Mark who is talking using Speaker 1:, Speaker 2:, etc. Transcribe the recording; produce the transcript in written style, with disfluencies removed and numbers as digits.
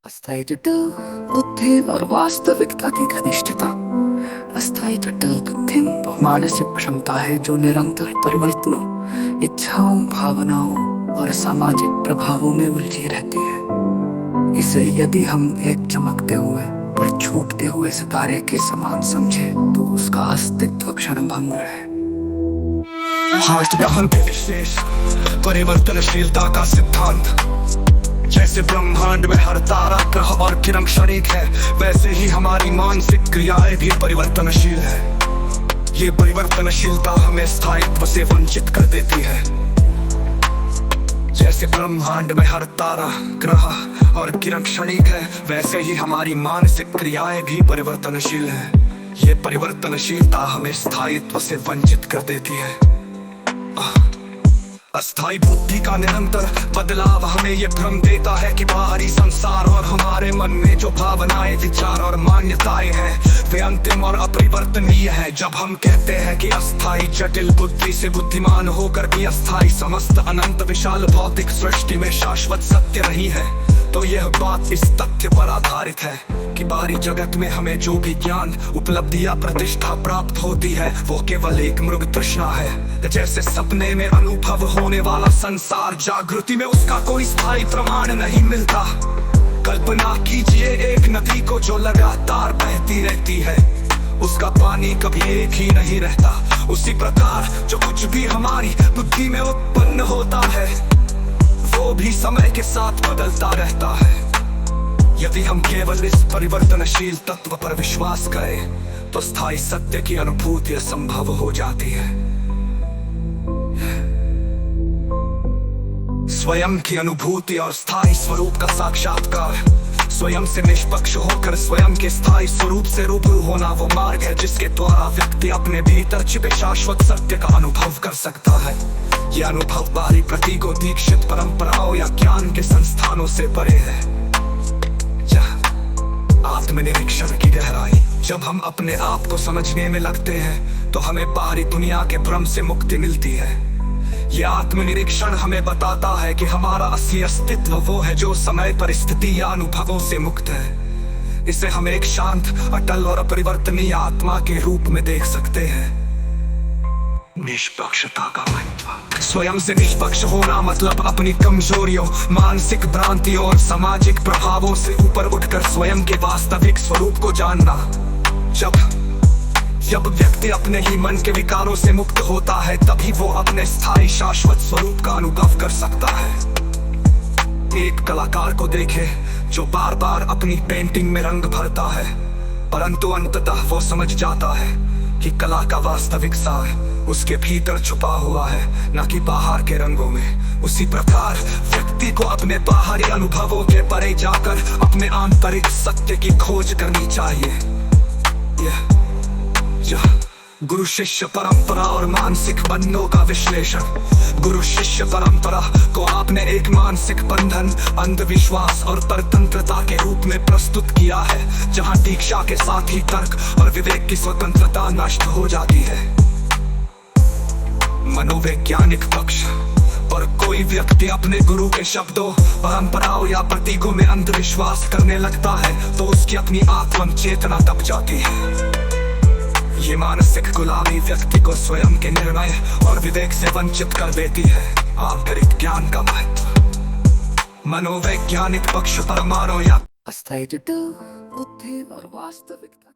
Speaker 1: अस्थायी जटिल बुद्धि और वास्तविकता की घनिष्ठता। अस्थायी जटिल बुद्धि वो मानसिक क्षमता है जो निरंतर परिवर्तनों, इच्छाओं, भावनाओं और सामाजिक प्रभावों में उलझी रहती है। इसे यदि हम एक चमकते हुए पर छूटते हुए सितारे के समान समझे तो उसका अस्तित्व क्षणभंग है।
Speaker 2: विशेष परिवर्तनशीलता का सिद्धांत। जैसे ब्रह्मांड में हर तारा, ग्रह और किरण क्षणिक है, वैसे ही हमारी मानसिक क्रियाएं भी परिवर्तनशील है। ये परिवर्तनशीलता हमें स्थायित्व से वंचित कर देती है। जैसे ब्रह्मांड में हर तारा, ग्रह और किरण क्षणिक है, वैसे ही हमारी मानसिक क्रियाएं भी परिवर्तनशील है। ये परिवर्तनशीलता हमें स्थायित्व से वंचित कर देती है। अस्थायी बुद्धि का निरंतर बदलाव हमें ये भ्रम देता है कि बाहरी संसार और हमारे मन में जो भावनाएं, विचार और मान्यताएं हैं वे अंतिम और अपरिवर्तनीय है। जब हम कहते हैं कि अस्थायी जटिल बुद्धि से बुद्धिमान होकर भी अस्थायी समस्त अनंत विशाल भौतिक सृष्टि में शाश्वत सत्य नहीं है, तो यह बात इस तथ्य पर आधारित है कि बाहरी जगत में हमें जो भी ज्ञान, उपलब्धि या प्रतिष्ठा प्राप्त होती है वो केवल एक मृग तृष्णा है। जैसे सपने में अनुभव होने वाला संसार, जागृति में उसका कोई स्थायी प्रमाण नहीं मिलता। कल्पना कीजिए एक नदी को जो लगातार बहती रहती है, उसका पानी कभी एक ही नहीं रहता। उसी प्रकार जो कुछ भी हमारी बुद्धि में उत्पन्न होता है वो भी समय के साथ बदलता रहता है। यदि हम केवल इस परिवर्तनशील तत्व पर विश्वास करें तो स्थायी सत्य की अनुभूति असंभव हो जाती है। स्वयं की अनुभूति और स्थायी स्वरूप का साक्षात्कार, स्वयं से निष्पक्ष होकर स्वयं के स्थायी स्वरूप से रूबरू होना वो मार्ग है जिसके द्वारा व्यक्ति अपने भीतर छिपे शाश्वत सत्य का अनुभव कर सकता है। यह अनुभव बाहरी प्रतीकों, दीक्षित परंपराओं या ज्ञान के संस्थानों से परे है। आत्मनिरीक्षण की गहराई। जब हम अपने आप को समझने में लगते हैं तो हमें बाहरी दुनिया के भ्रम से मुक्ति मिलती है। यह आत्मनिरीक्षण हमें बताता है कि हमारा असली अस्तित्व वो है जो समय, परिस्थिति या अनुभवों से मुक्त है। इसे हम एक शांत, अटल और अपरिवर्तनीय आत्मा के रूप में देख सकते हैं। निष्पक्षता का महत्व। स्वयं से निष्पक्ष होना मतलब अपनी कमजोरियों, मानसिक भ्रांतियों और सामाजिक प्रभावों से ऊपर उठकर स्वयं के वास्तविक स्वरूप को जानना। जब व्यक्ति अपने ही मन के विकारों से मुक्त होता है तभी वो अपने स्थायी शाश्वत स्वरूप का अनुभव कर सकता है। एक कलाकार को देखे जो बार बार अपनी पेंटिंग में रंग भरता है, परंतु अंततः वो समझ जाता है कि कला का वास्तविक सार उसके भीतर छुपा हुआ है, न कि बाहर के रंगों में। उसी प्रकार व्यक्ति को अपने बाहरी अनुभवों के परे जाकर अपने आंतरिक सत्य की खोज करनी चाहिए। गुरु शिष्य परंपरा और मानसिक बंधनों का विश्लेषण। गुरु शिष्य परंपरा को आपने एक मानसिक बंधन, अंधविश्वास और परतंत्रता के रूप में प्रस्तुत किया है, जहां दीक्षा के साथ ही तर्क और विवेक की स्वतंत्रता नष्ट हो जाती है। मनोवैज्ञानिक पक्ष पर कोई व्यक्ति अपने गुरु के शब्दों, परंपराओं या प्रतीकों में अंधविश्वास करने लगता है तो उसकी अपनी आत्म चेतना दब जाती है। ये मानसिक गुलामी व्यक्ति को स्वयं के निर्णय और विवेक से वंचित कर देती है। आंतरिक ज्ञान का महत्व। मनोवैज्ञानिक पक्ष परमाणु या
Speaker 1: अस्थायी जटिल बुद्धि और वास्तविकता।